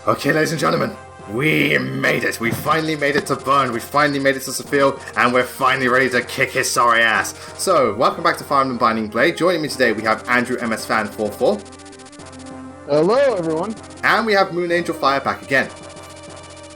Okay, ladies and gentlemen, we made it. We finally made it to Bern. We finally made it to Sophia, and we're finally ready to kick his sorry ass. So, welcome back to Fire Emblem Binding Blade. Joining me today, we have Andrew MS Fan 44. Hello, everyone. And we have Moon Angel Fire back again.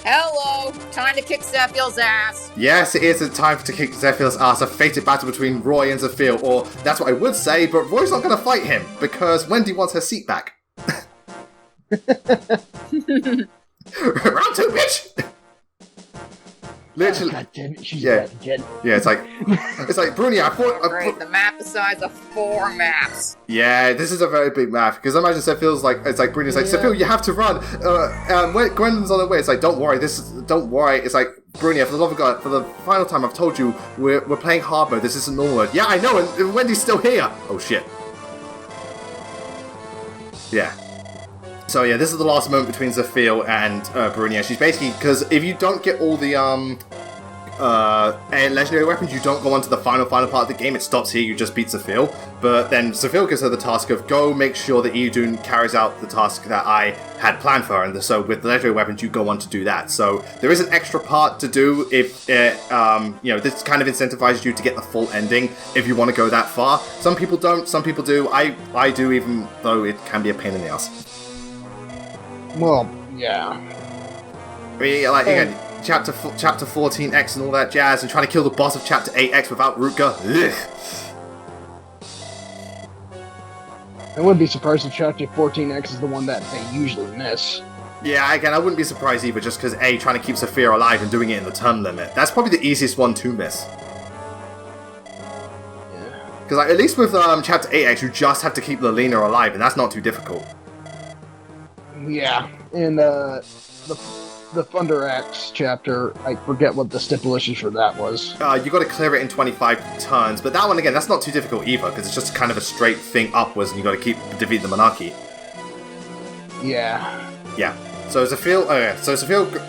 Hello! Time to kick Zephyr's ass! Yes, it is a time to kick Zephyr's ass, a fated battle between Roy and Zephyr, or that's what I would say, but Roy's not going to fight him, because Wendy wants her seat back. Round two, bitch! Literally. Oh, God damn it, she's back again. Yeah, it's like Brunnya, I thought... Great, the map the size of 4 maps. Yeah, this is a very big map, because I imagine Zephyr's like, it's like Brunya's like, Zephyr, you have to run. When Gwendolyn's on the way, it's like, don't worry, don't worry. It's like, Brunnya, for the love of God, for the final time, I've told you, we're playing hard mode, this isn't normal mode. Yeah, I know, and Wendy's still here. Oh, shit. Yeah. So yeah, this is the last moment between Zephyr and Brunnya. She's basically, because if you don't get all the legendary weapons, you don't go on to the final part of the game. It stops here, you just beat Zephyr. But then Zephyr gives her the task of go make sure that Idun carries out the task that I had planned for her. And so with the legendary weapons, you go on to do that. So there is an extra part to do if, this kind of incentivizes you to get the full ending if you want to go that far. Some people don't, some people do. I do, even though it can be a pain in the ass. Well, yeah. I mean, like, again, chapter 14X and all that jazz, and trying to kill the boss of chapter 8X without Rutger. Ugh. I wouldn't be surprised if chapter 14X is the one that they usually miss. Yeah, again, I wouldn't be surprised either, just because A, trying to keep Zephyr alive and doing it in the turn limit. That's probably the easiest one to miss. Yeah. Because like, at least with chapter 8X, you just have to keep Lelina alive, and that's not too difficult. Yeah, and the Thunder Axe chapter, I forget what the stipulation for that was. You got to clear it in 25 turns, but that one again, that's not too difficult either, because it's just kind of a straight thing upwards, and you got to defeat the monarchy. Yeah. Yeah. So Zephyr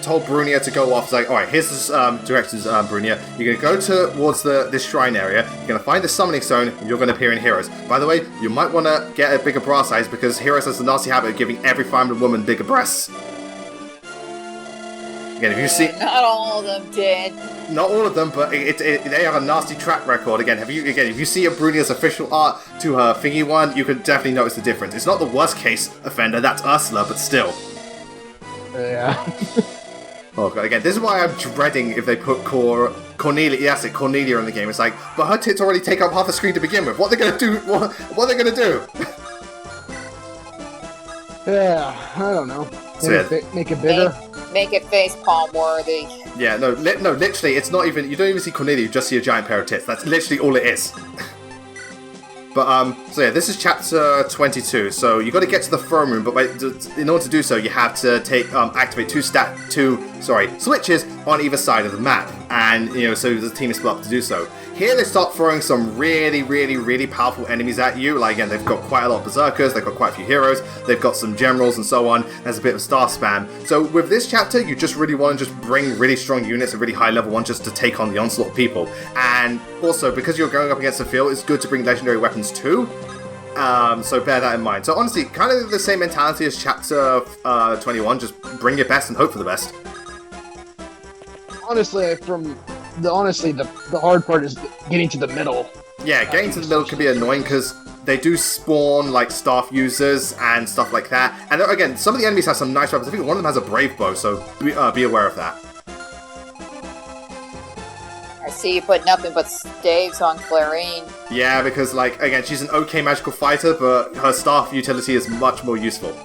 told Brunnya to go off. It's like, all right, here's this directions, Brunnya. You're gonna go towards this shrine area. You're gonna find the summoning stone, and you're gonna appear in Heroes. By the way, you might want to get a bigger bra size because Heroes has the nasty habit of giving every Fire Emblem woman bigger breasts. Again, if you see, Not all of them did. not all of them, but they have a nasty track record. Again, if you see a Brunya's official art to her thingy one, you can definitely notice the difference. It's not the worst case offender. That's Ursula, but still. Yeah. Oh god, again, this is why I'm dreading if they put Cornelia in the game. It's like, but her tits already take up half the screen to begin with. What are they gonna do? What are they gonna do? Yeah, I don't know. Make it bigger? Make it facepalm worthy. Yeah, no, literally, it's not even, you don't even see Cornelia, you just see a giant pair of tits. That's literally all it is. But, so yeah, this is chapter 22, so you got to get to the throne room, but in order to do so, you have to activate two switches on either side of the map, and, so the team is split up to do so. Here they start throwing some really, really, really powerful enemies at you. Like, again, they've got quite a lot of berserkers, they've got quite a few heroes, they've got some generals and so on. There's a bit of star spam. So with this chapter, you just really want to just bring really strong units and really high level ones just to take on the onslaught of people. And also, because you're going up against the field, it's good to bring legendary weapons too. So bear that in mind. So honestly, kind of the same mentality as chapter 21, just bring your best and hope for the best. Honestly, the hard part is getting to the middle. Yeah, getting to the middle can be annoying because they do spawn like staff users and stuff like that. And again, some of the enemies have some nice weapons. I think one of them has a brave bow, so be aware of that. I see you put nothing but staves on Clarine. Yeah, because like again, she's an okay magical fighter, but her staff utility is much more useful.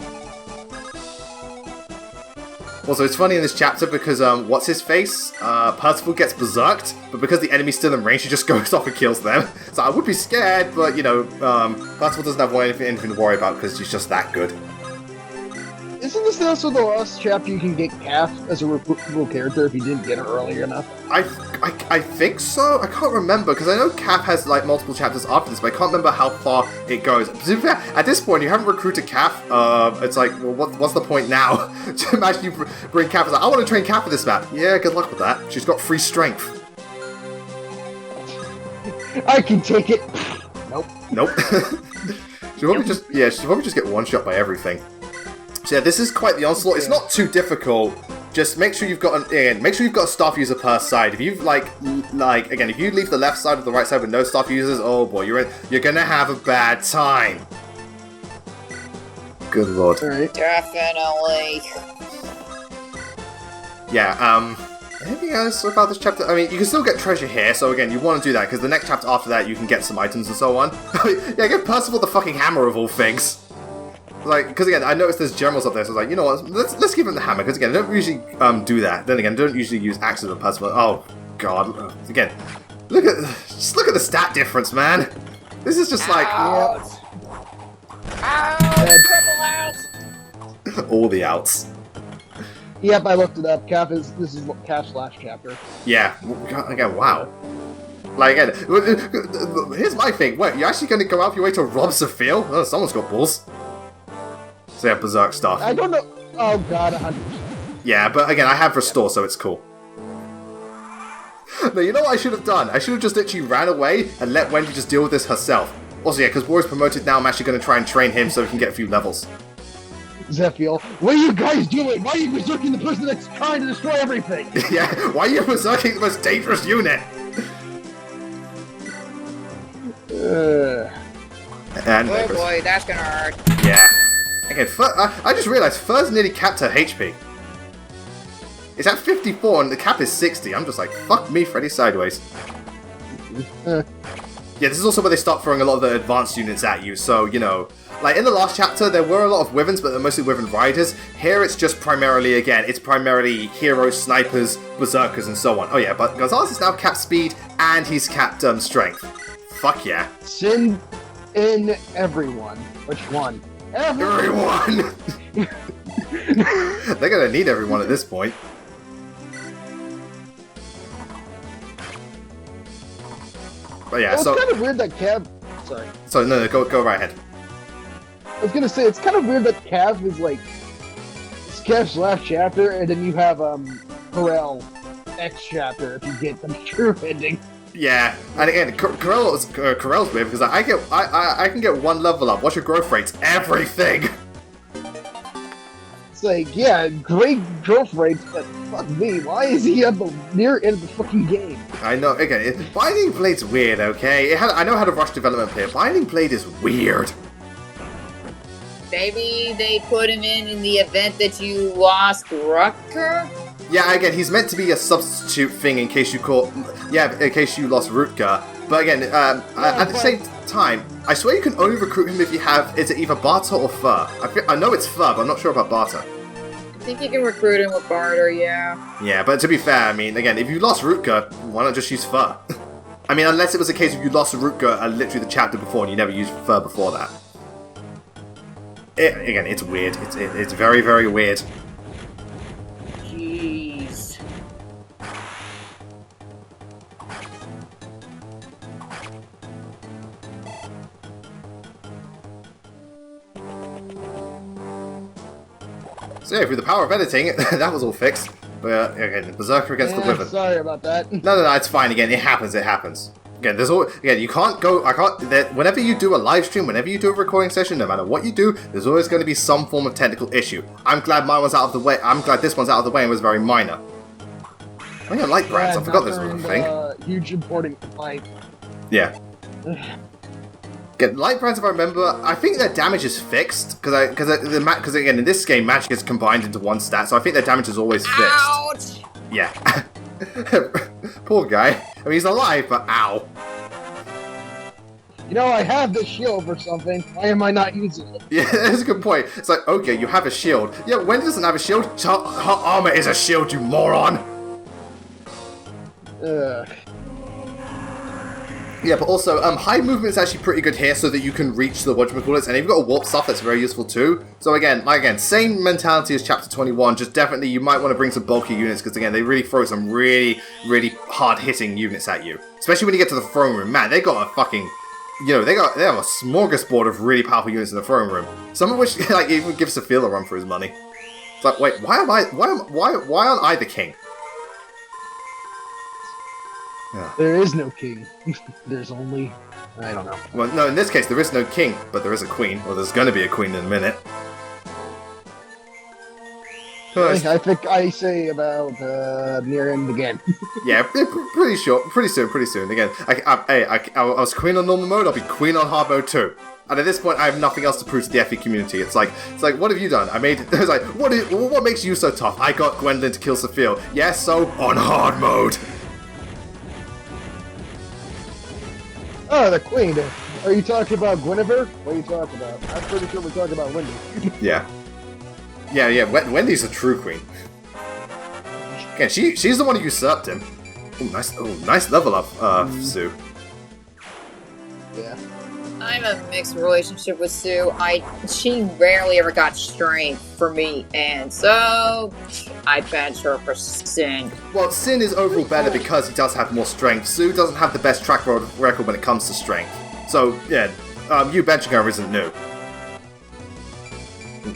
Also, it's funny in this chapter because, what's his face? Percival gets berserked, but because the enemy's still in range, he just goes off and kills them. So I would be scared, but, Percival doesn't have anything to worry about because he's just that good. Isn't this also the last chapter you can get Calf as a real character if you didn't get her earlier enough? I think so. I can't remember because I know Cap has like multiple chapters after this, but I can't remember how far it goes. At this point, you haven't recruited Cap. It's like, well, what's the point now? Imagine you bring Cap. It's like, I want to train Cap for this map. Yeah, good luck with that. She's got free strength. I can take it. Nope. She'll probably just get one shot by everything. So yeah, this is quite the onslaught. It's not too difficult. Just make sure you've got make sure you've got a staff user per side. If you again, if you leave the left side or the right side with no staff users, oh boy, you're gonna have a bad time. Good lord. Alright. Definitely. Yeah. Anything else about this chapter? I mean, you can still get treasure here, so again, you want to do that, because the next chapter after that, you can get some items and so on. Yeah, give Percival the fucking hammer of all things. Like, because again, I noticed there's generals up there, so I was like, you know what, let's give him the hammer, because again, I don't usually do that. Then again, I don't usually use axes with Percival. Oh, God. Again, just look at the stat difference, man. This is just like... Out! Out! Triple out! all the outs. Yep, I looked it up. This is Calf's last chapter. Yeah, again, wow. Like, again, here's my thing. Wait, you're actually going to go out of your way to rob Sophia? Oh, someone's got balls. So yeah, Berserk stuff. I don't know. Oh god, 100%. Yeah, but again, I have Restore, so it's cool. No, you know what I should have done? I should have just literally ran away and let Wendy just deal with this herself. Also, yeah, because War's promoted now, I'm actually going to try and train him so he can get a few levels. Zephiel, what are you guys doing? Why are you berserking the person that's trying to destroy everything? Yeah, why are you berserking the most dangerous unit? And Oh boy, that's gonna hurt. yeah. Again, I just realised Fur's nearly capped her HP. It's at 54 and the cap is 60. I'm just like, fuck me, Freddy Sideways. Yeah, this is also where they start throwing a lot of the advanced units at you, so, you know... Like, in the last chapter, there were a lot of Wyverns, but they're mostly Wyvern Riders. Here, it's just primarily, again, it's primarily heroes, snipers, berserkers, and so on. Oh yeah, but Gonzalez is now capped speed, and he's capped strength. Fuck yeah. Send in everyone. Which one? Everyone! They're gonna need everyone at this point. But yeah, well, so... it's kind of weird that Cav... Sorry. So, no, go right ahead. I was gonna say, it's kind of weird that Cav is like... It's Cav's last chapter, and then you have, Corel X chapter if you get the true ending. Yeah, and again, Corel's weird because I can get one level up. What's your growth rates? Everything! It's like, yeah, great growth rates, but fuck me, why is he at the near end of the fucking game? I know, again, Binding Blade's weird, okay? I know how to rush development here. Binding Blade is weird. Maybe they put him in the event that you lost Rutger? Yeah, again, he's meant to be a substitute thing in case you in case you lost Rutger. But again, at the same time, I swear you can only recruit him if you have, is it either Barter or Fur? I know it's Fur, but I'm not sure about Barter. I think you can recruit him with Barter, yeah. Yeah, but to be fair, I mean, again, if you lost Rutger, why not just use Fur? I mean, unless it was a case of you lost Rutger literally the chapter before and you never used Fur before that. Again, it's weird. It's very, very weird. Jeez. So yeah, through the power of editing, that was all fixed. But again, Berserker against the Wyvern. Sorry about that. No, it's fine. Again, it happens. Again, you can't go. Whenever you do a live stream, whenever you do a recording session, no matter what you do, there's always going to be some form of technical issue. I'm glad mine was out of the way. I'm glad this one's out of the way and was very minor. Oh yeah, light brands. I forgot this was a thing. Huge importing light. Yeah. Again, light brands, if I remember, I think their damage is fixed because again in this game magic is combined into one stat, so I think their damage is always fixed. Ouch! Yeah. Poor guy. I mean, he's alive, but ow. You know, I have this shield or something. Why am I not using it? Yeah, that's a good point. It's like, okay, you have a shield. Yeah, Wendy doesn't have a shield. Her armor is a shield, you moron. Ugh. Yeah, but also, high movement is actually pretty good here so that you can reach the whatchamacallits, and if you've got a warp stuff, that's very useful too. So again, same mentality as Chapter 21, just definitely you might want to bring some bulky units, because again, they really throw some really, really hard-hitting units at you. Especially when you get to the throne room. Man, they got a fucking... You know, they have a smorgasbord of really powerful units in the throne room. Some of which, like, even give Sophia a run for his money. It's like, wait, why aren't I the king? Yeah. There is no king. There's only... I don't know. Well, no, in this case, there is no king, but there is a queen. Well, there's going to be a queen in a minute. I think I say about near end again. Yeah, pretty sure. Pretty soon. Again, I was queen on normal mode. I'll be queen on hard mode too. And at this point, I have nothing else to prove to the FE community. It's like, what have you done? It's like, what makes you so tough? I got Gwendolyn to kill Sophia. Yes, so on hard mode. Oh, the queen. Are you talking about Guinevere? What are you talking about? I'm pretty sure we're talking about Wendy. Yeah. Wendy's a true queen. Again, she's the one who usurped him. Nice level up, Sue. Yeah. I have a mixed relationship with Sue. She rarely ever got strength for me, and so I bench her for Sin. Well, Sin is overall better because he does have more strength. Sue doesn't have the best track record when it comes to strength. So, yeah, you benching her isn't new.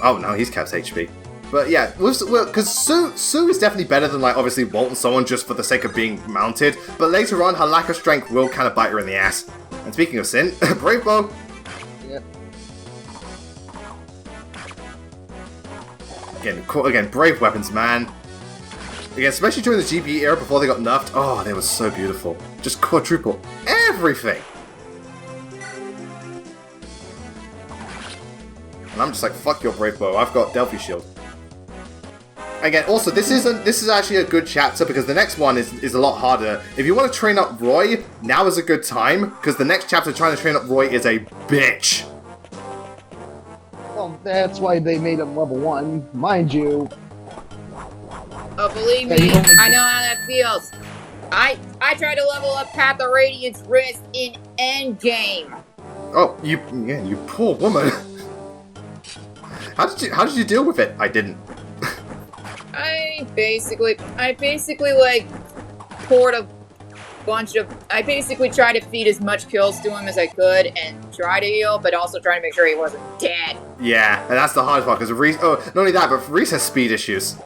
Oh, no, he's capped HP. But yeah, because Sue is definitely better than, like, obviously Walt and so on just for the sake of being mounted. But later on, her lack of strength will kind of bite her in the ass. And speaking of Sin, Brave Bow. Yeah. Again, brave weapons, man. Again, especially during the GBE era before they got nerfed. Oh, they were so beautiful. Just quadruple everything. And I'm just like, fuck your Brave Bow. I've got Delphi Shield. Again, also, this is actually a good chapter because the next one is a lot harder. If you want to train up Roy, now is a good time because the next chapter trying to train up Roy is a bitch. Well, that's why they made him level 1, mind you. Oh, believe me, I know how that feels. I tried to level up Path of Radiance Wrist in Endgame. Oh, you poor woman. How did you deal with it? I didn't. I basically like poured a bunch of. I basically tried to feed as much kills to him as I could and try to heal, but also try to make sure he wasn't dead. Yeah, and that's the hardest part because not only that, but Reese has speed issues.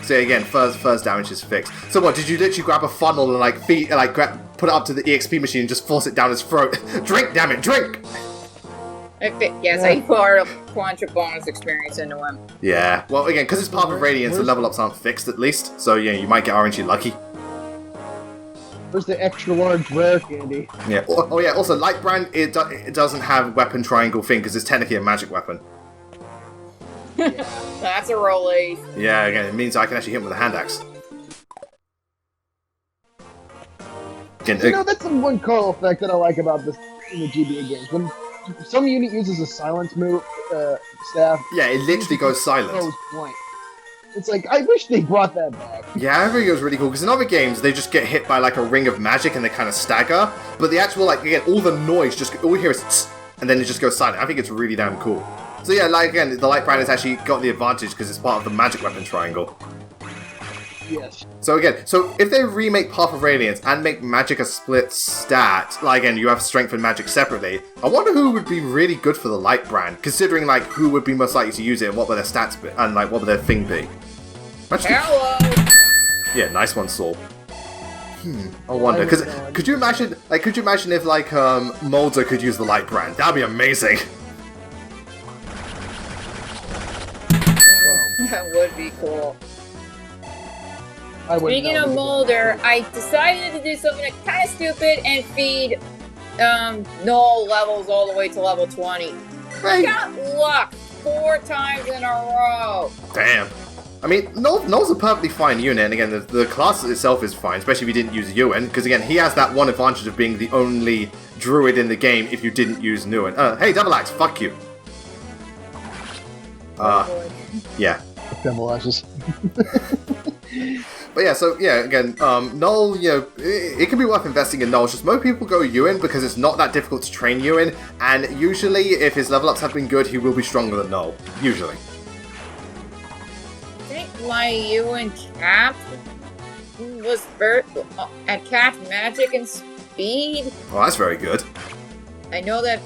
So again, first damage is fixed. So what? Did you literally grab a funnel and put it up to the EXP machine and just force it down his throat? Drink, damn it, drink! Yes, I poured a bunch of bonus experience into him. Yeah, well, again, because it's Path of Radiance, the level ups aren't fixed at least, so yeah, you might get RNG lucky. Where's the extra large rare candy? Yeah. Oh yeah. Also, Lightbrand it doesn't have weapon triangle thing because it's technically a magic weapon. That's a relief. Yeah. Again, it means I can actually hit him with a hand axe. That's the one cool effect that I like about this in the GBA games. When some unit uses a silence move staff. Yeah, it literally goes silent. Point. It's like, I wish they brought that back. Yeah, I think it was really cool, because in other games, they just get hit by, like, a ring of magic and they kind of stagger, but the actual, like, again, all the noise, all you hear is tss, and then it just goes silent. I think it's really damn cool. So yeah, like, again, the Lightbrand has actually got the advantage because it's part of the magic weapon triangle. Yes. So again, if they remake Path of Radiance and make magic a split stat, like again, you have strength and magic separately, I wonder who would be really good for the Lightbrand, considering like who would be most likely to use it and what would their stats be, and like what would their thing be. Hello! Yeah, nice one, Saul. I wonder, because could you imagine if like Mulder could use the Lightbrand? That'd be amazing. That would be cool. Speaking of Mulder, I decided to do something kind of stupid and feed Null levels all the way to level 20. I got luck 4 times in a row. Damn. I mean, Null's a perfectly fine unit, and again, the class itself is fine, especially if you didn't use Ewan, because again, he has that one advantage of being the only druid in the game if you didn't use Ewan. Hey, Double Axe, fuck you. Yeah. Double Axes. But yeah, so yeah, again, Null, it can be worth investing in Null. Just most people go Ewan because it's not that difficult to train Ewan, and usually, if his level ups have been good, he will be stronger than Null. Usually. I think my Ewan cap was at cap magic and speed. Oh, that's very good. I know that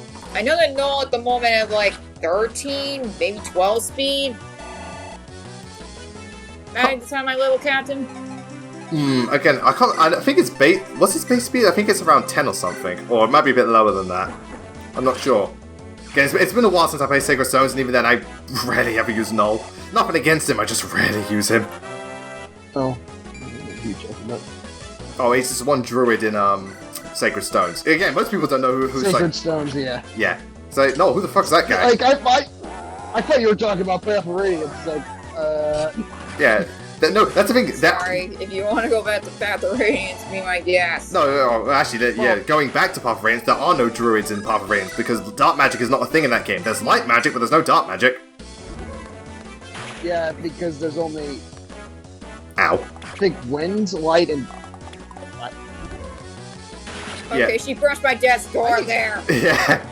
Null at the moment has like 13, maybe 12 speed. At the time I level captain. Again, I think it's base. What's his base speed? I think it's around 10 or something, or it might be a bit lower than that. I'm not sure. Again, it's been a while since I played Sacred Stones, and even then I rarely ever use Null. Nothing against him, I just rarely use him. Oh. Oh, he's just one druid in Sacred Stones. Again, most people don't know who's Sacred like... Stones, yeah. Yeah. So, no, who the fuck's that guy? Like, I thought you were talking about Path of Radiance. Like, Yeah. No, that's the thing. Sorry, if you want to go back to Path of Radiance, be my guest. No, actually, yeah, going back to Path of Radiance, there are no druids in Path of Radiance because dark magic is not a thing in that game. There's light magic, but there's no dark magic. yeah, because there's only, Ow. I think, wind, light, and... Okay, Yeah. she brushed my desk door there. Yeah.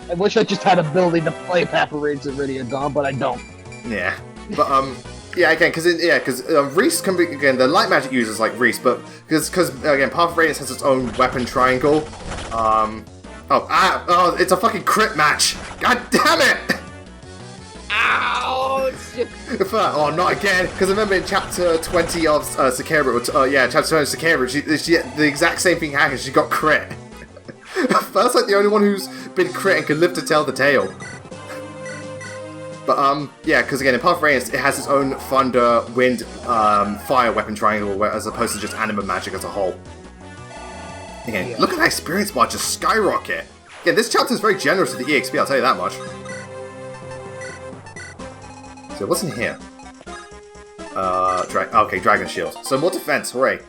I wish I just had ability to play Path of Radiance and Radiant Dawn, but I don't. Yeah. But, yeah, again, because Reese can be, again, the light magic users like Reese, but, because again, Path of Radiance has its own weapon triangle. It's a fucking crit match! God damn it! Ouch! Oh, not again! Because I remember in chapter 20 of Sakura, chapter 20 of Sakura, she the exact same thing happened. She got crit. First, like the only one who's been crit and can live to tell the tale. But yeah, because again, in Path of Radiance, it has its own thunder, wind, fire weapon triangle, as opposed to just anima magic as a whole. Again, look at that experience bar just skyrocket. Again, this chapter is very generous with the EXP. I'll tell you that much. So what's in here? Okay, Dragon Shield. So more defense, hooray.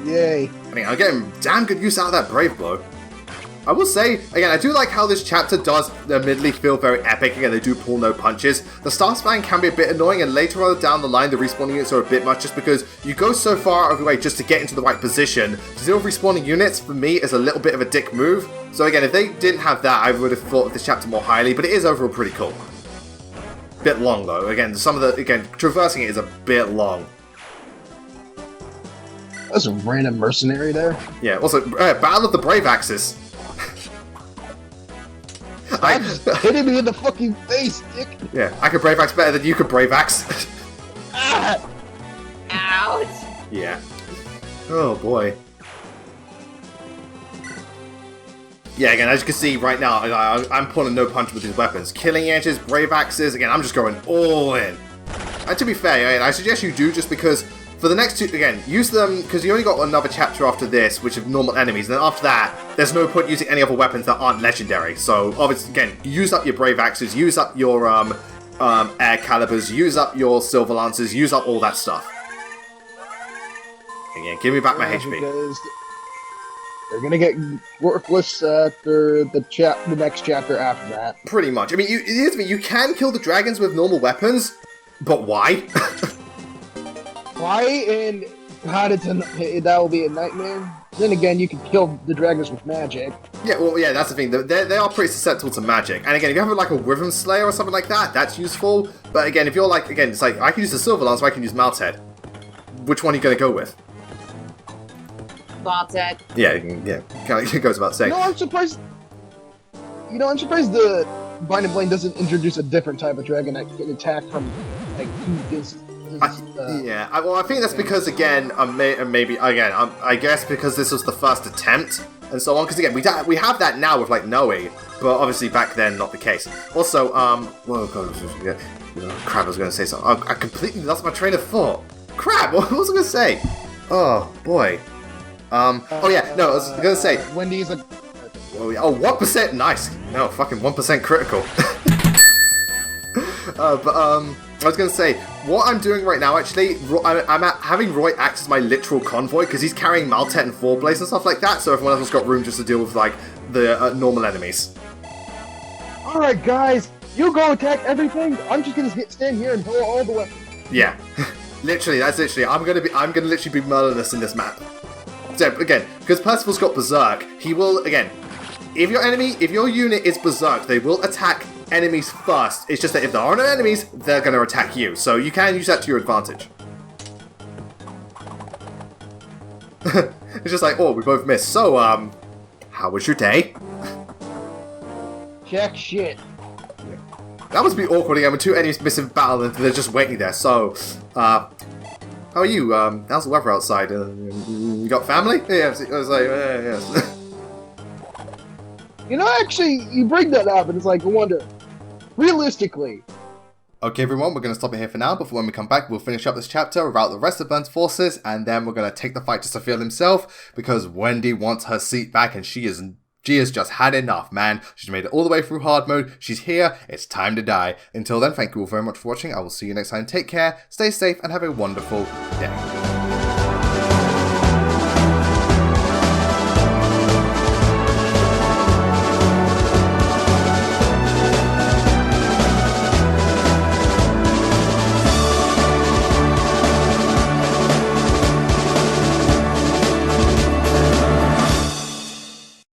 Yay. I mean, I'm getting damn good use out of that Brave Blow. I will say, again, I do like how this chapter does admittedly feel very epic. Again, they do pull no punches. The star span can be a bit annoying, and later on down the line, the respawning units are a bit much just because you go so far out of your way just to get into the right position. Zero respawning units, for me, is a little bit of a dick move. So again, if they didn't have that, I would have thought of this chapter more highly, but it is overall pretty cool. Bit long, though. Again, traversing it is a bit long. That's a random mercenary there. Yeah, also, Battle of the Brave Axes. Hitting me in the fucking face, dick. Yeah, I could Brave Axe better than you could Brave Axe. Ah! Ouch! Yeah. Oh boy. Yeah, again, as you can see right now, I'm pulling no punch with these weapons. Killing Edges, Brave Axes, again, I'm just going all in. And to be fair, I suggest you do just because for the next two, again, use them, because you only got another chapter after this, which are normal enemies, and then after that, there's no point using any other weapons that aren't legendary. So, obviously, again, use up your Brave Axes, use up your Air Calibers, use up your Silver Lancers, use up all that stuff. Again, give me back my HP. Because they're gonna get worthless after the next chapter after that. Pretty much. I mean, you can kill the dragons with normal weapons, but why? Why and how did that will be a nightmare? Then again, you can kill the dragons with magic. Yeah, well, yeah, that's the thing. They are pretty susceptible to magic. And again, if you have like a Rhythm Slayer or something like that, that's useful. But again, if you're like, again, it's like, I can use the Silver Lance or I can use Malted. Which one are you going to go with? Malted. Yeah, kind of goes without saying. I'm surprised the Bind and Blade doesn't introduce a different type of dragon that can attack from, like, I think that's because, again, I guess because this was the first attempt and so on. Because again, we have that now with like Noe, but obviously back then not the case. Also, crap, I was going to say something. I completely lost my train of thought. Crap, what was I going to say? Oh boy. I was going to say. Wendy's a. 1%, nice. No, fucking 1% critical. I was going to say, what I'm doing right now, actually, I'm having Roy act as my literal convoy, because he's carrying Maltet and Four Blaze and stuff like that, so everyone else has got room just to deal with, like, the normal enemies. Alright, guys, you go attack everything, I'm just going to stand here and throw all the weapons. Yeah. Literally, I'm going to literally be murderless in this map. So, again, because Percival's got Berserk, he will, again, if your unit is Berserk, they will attack enemies first. It's just that if there are no enemies, they're going to attack you. So you can use that to your advantage. It's just like, oh, we both missed. So, how was your day? Jack shit. That must be awkward again when two enemies miss in battle and they're just waiting there. So, how are you? How's the weather outside? You got family? Yeah, I was like, yes. You know, actually, you bring that up, and it's like, I wonder, realistically. Okay, everyone, we're going to stop it here for now, but when we come back, we'll finish up this chapter without the rest of Bern's forces, and then we're going to take the fight to Sophia himself, because Wendy wants her seat back, and she has just had enough, man. She's made it all the way through hard mode. She's here. It's time to die. Until then, thank you all very much for watching. I will see you next time. Take care, stay safe, and have a wonderful day.